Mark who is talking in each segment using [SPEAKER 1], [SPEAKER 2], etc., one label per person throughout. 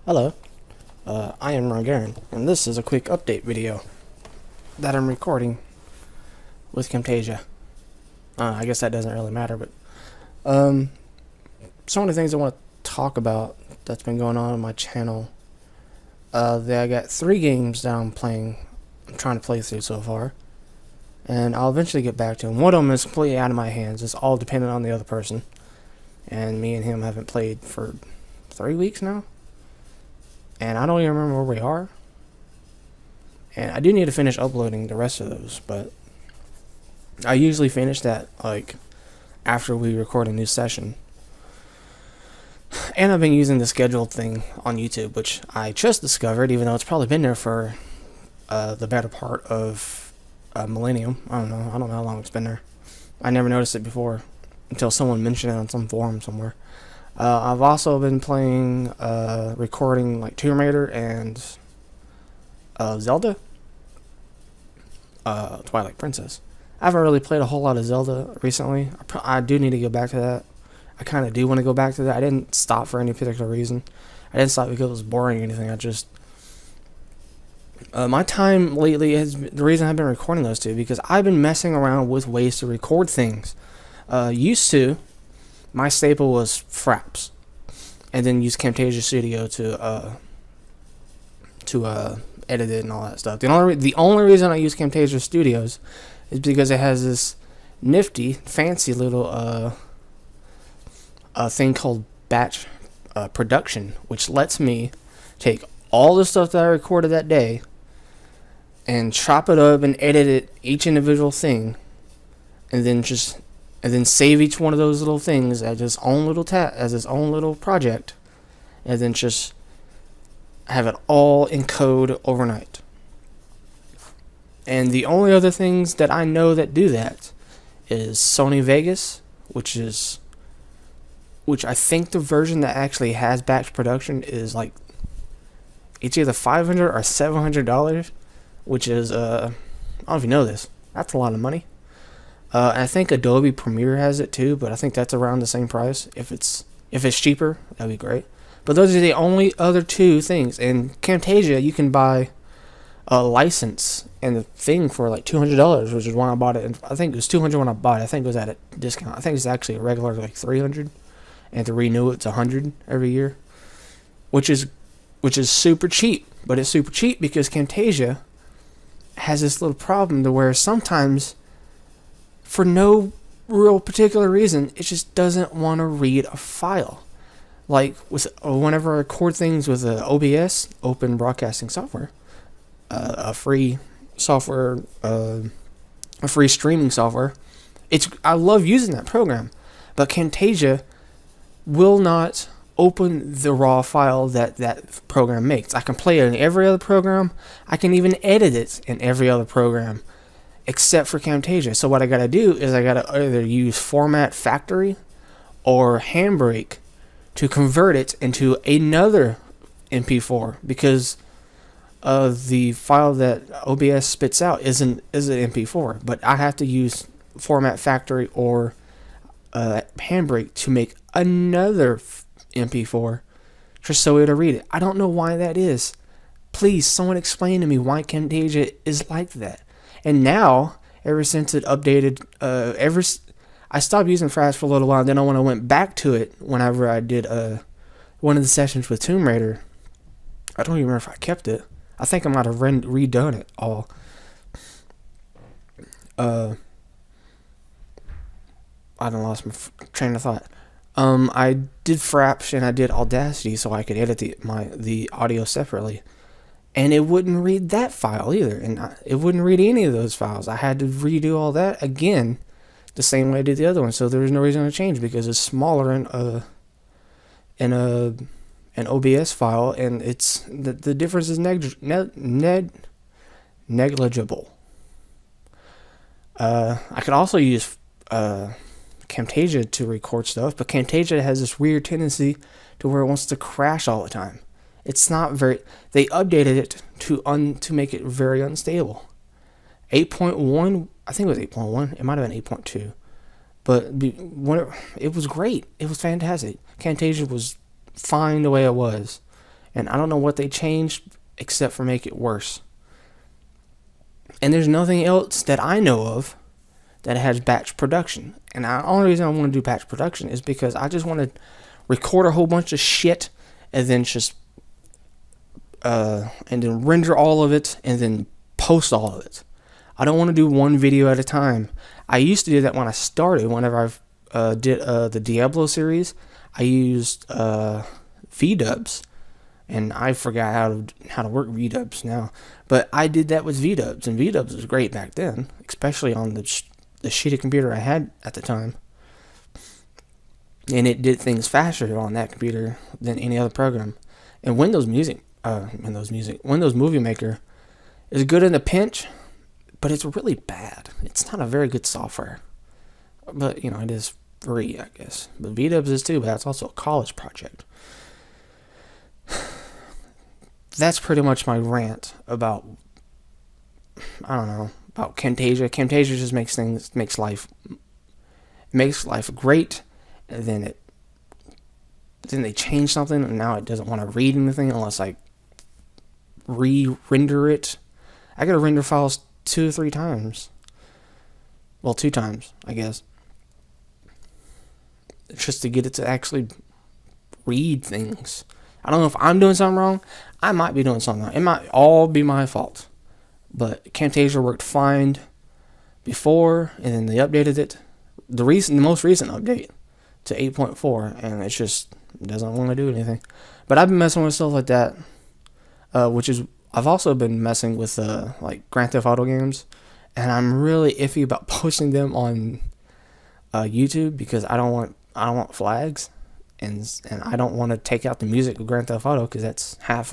[SPEAKER 1] Hello, I am Ron, and this is a quick update video that I'm recording with Camtasia. I guess that doesn't really matter, but um, some of the things I want to talk about that's been going on my channel. I got 3 games that I'm trying to play through so far, and I'll eventually get back to them. One of them is completely out of my hands. It's all dependent on the other person, and me and him haven't played for 3 weeks now. And I don't even remember where we are. And I do need to finish uploading the rest of those, but I usually finish that like after we record a new session. And I've been using the scheduled thing on YouTube, which I just discovered, even though it's probably been there for the better part of a millennium. I don't know how long it's been there. I never noticed it before until someone mentioned it on some forum somewhere. I've also been playing, recording like Tomb Raider and Zelda, Twilight Princess. I haven't really played a whole lot of Zelda recently. I do need to go back to that. I kind of do want to go back to that. I didn't stop for any particular reason. I didn't stop because it was boring or anything. I just my time lately has been, the reason I've been recording those two, because I've been messing around with ways to record things. Used to, my staple was Fraps, and then use Camtasia Studio to edit it and all that stuff. The only reason I use Camtasia Studios is because it has this nifty, fancy little thing called batch production, which lets me take all the stuff that I recorded that day and chop it up and edit it, each individual thing, and then save each one of those little things as its own little project, and then just have it all in code overnight. And the only other things that I know that do that is Sony Vegas, which I think the version that actually has batch production is like, it's either $500 or $700, which is I don't know if you know this. That's a lot of money. I think Adobe Premiere has it too, but I think that's around the same price. If it's cheaper, that'd be great. But those are the only other 2 things. In Camtasia, you can buy a license and the thing for like $200, which is when I bought it. And I think it was $200 when I bought it. I think it was at a discount. I think it's actually a regular like $300, and to renew it's $100 every year, which is super cheap. But it's super cheap because Camtasia has this little problem to where sometimes, for no real particular reason, it just doesn't want to read a file. Like whenever I record things with OBS, Open Broadcasting Software, a free software, a free streaming software. I love using that program, but Camtasia will not open the raw file that program makes. I can play it in every other program. I can even edit it in every other program, except for Camtasia. So what I gotta do is I gotta either use Format Factory or Handbrake to convert it into another MP4, because the file that OBS spits out is an MP4, but I have to use Format Factory or Handbrake to make another MP4 just so it'll read it. I don't know why that is. Please, someone explain to me why Camtasia is like that. And now, ever since it updated, I stopped using Fraps for a little while. Then when I went back to it, whenever I did one of the sessions with Tomb Raider, I don't even remember if I kept it. I think I might have redone it all. I done lost my train of thought. I did Fraps and I did Audacity so I could edit the audio separately. And it wouldn't read that file either, and it wouldn't read any of those files. I had to redo all that again, the same way I did the other one. So there was no reason to change because it's smaller in an OBS file, and it's the difference is negligible. I could also use Camtasia to record stuff, but Camtasia has this weird tendency to where it wants to crash all the time. It's not very. They updated it to make it very unstable. 8.1, I think it was 8.1. It might have been 8.2, but it was great. It was fantastic. Camtasia was fine the way it was, And I don't know what they changed except for make it worse. And there's nothing else that I know of that has batch production. And the only reason I want to do batch production is because I just want to record a whole bunch of shit and then just and then render all of it and then post all of it. I don't want to do one video at a time. I used to do that when I started. Whenever I did the Diablo series, I used VDubs, and I forgot how to work VDubs now. But I did that with VDubs, and VDubs was great back then, especially on the shitty computer I had at the time. And it did things faster on that computer than any other program. And Windows Movie Maker is good in a pinch, but it's really bad. It's not a very good software. But, it is free, I guess. But VDubs is too, but that's also a college project. That's pretty much my rant about, about Camtasia. Camtasia just makes life great, and then they change something, and now it doesn't want to read anything unless I re-render it. I gotta render files 2 or 3 times. Well, 2 times, I guess. Just to get it to actually read things. I don't know if I'm doing something wrong. I might be doing something wrong. It might all be my fault. But Camtasia worked fine before, and then they updated it. The most recent update to 8.4, and it just doesn't want to do anything. But I've been messing with stuff like that, I've also been messing with like Grand Theft Auto games, and I'm really iffy about posting them on YouTube because I don't want flags, and I don't want to take out the music of Grand Theft Auto because that's I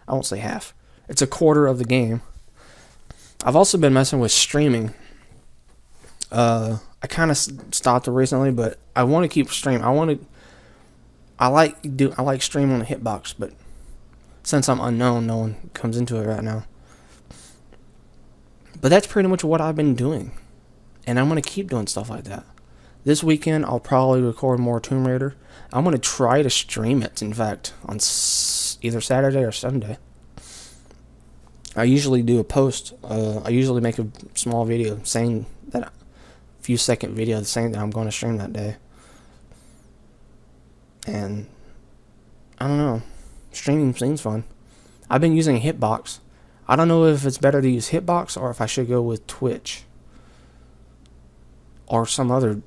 [SPEAKER 1] won't say half. It's a quarter of the game. I've also been messing with streaming. I kind of stopped it recently, but I want to keep streaming. I like streaming on a hitbox, but since I'm unknown, no one comes into it right now. But that's pretty much what I've been doing, and I'm gonna keep doing stuff like that. This weekend, I'll probably record more Tomb Raider. I'm gonna try to stream it. In fact, on either Saturday or Sunday. I usually do a post. I usually make a small video saying that. Few second video saying that I'm going to stream that day. And I don't know, streaming seems fun. I've been using Hitbox. I don't know if it's better to use Hitbox or if I should go with Twitch or some other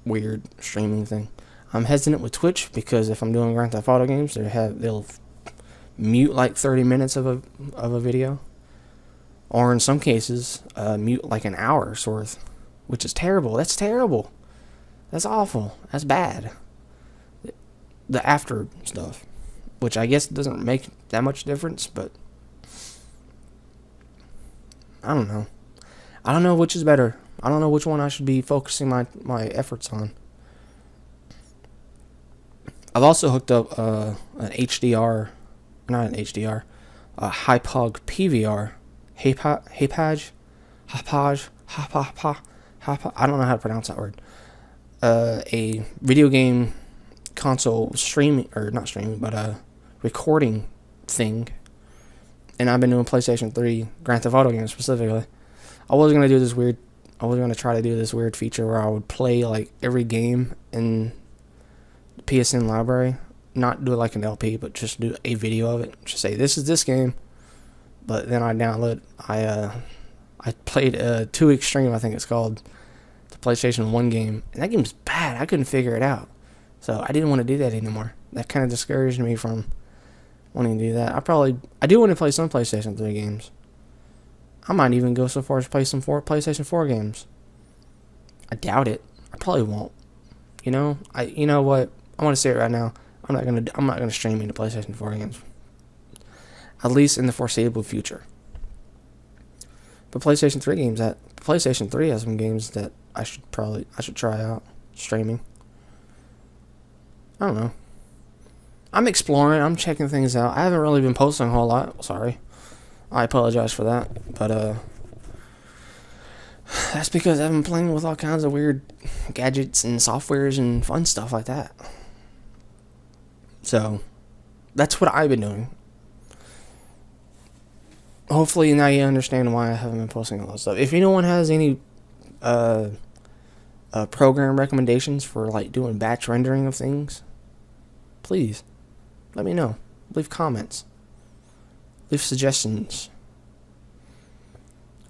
[SPEAKER 1] weird streaming thing. I'm hesitant with Twitch because if I'm doing Grand Theft Auto games, they'll mute like 30 minutes of a video, or in some cases mute like an hour's worth, which is terrible. That's terrible. That's awful. That's bad. The after stuff, which I guess doesn't make that much difference, but I don't know. I don't know which is better. I don't know which one I should be focusing my efforts on. I've also hooked up an HDR, not an HDR, a Hypog PVR, Hapage, I don't know how to pronounce that word. A video game console streaming, or not streaming, but a recording thing. And I've been doing PlayStation 3 Grand Theft Auto games specifically. I was gonna try to do this weird feature where I would play like every game in the PSN library, not do it like an LP, but just do a video of it. Just say this is this game. But then I played 2 Extreme, I think it's called, the PlayStation 1 game, and that game's bad. I couldn't figure it out, so I didn't want to do that anymore. That kind of discouraged me from wanting to do that. I do want to play some PlayStation 3 games. I might even go so far as play some PlayStation 4 games. I doubt it. I probably won't. You know what? I want to say it right now. I'm not gonna stream into PlayStation 4 games, at least in the foreseeable future. But PlayStation 3 has some games that I should try out streaming. I don't know. I'm exploring. I'm checking things out. I haven't really been posting a whole lot. Sorry. I apologize for that. But that's because I've been playing with all kinds of weird gadgets and softwares and fun stuff like that. So, That's what I've been doing. Hopefully now you understand why I haven't been posting all that stuff. If anyone has any uh, program recommendations for like doing batch rendering of things, please let me know. Leave comments. Leave suggestions.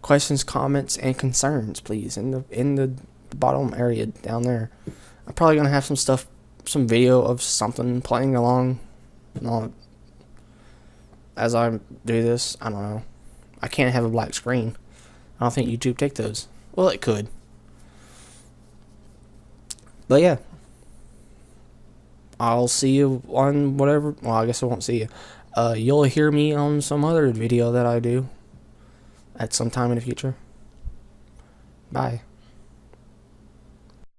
[SPEAKER 1] Questions, comments, and concerns, please, in the bottom area down there. I'm probably gonna have some video of something playing along as I do this. I don't know. I can't have a black screen. I don't think YouTube take those. Well, it could. But yeah. I'll see you on whatever. Well, I guess I won't see you. You'll hear me on some other video that I do at some time in the future. Bye.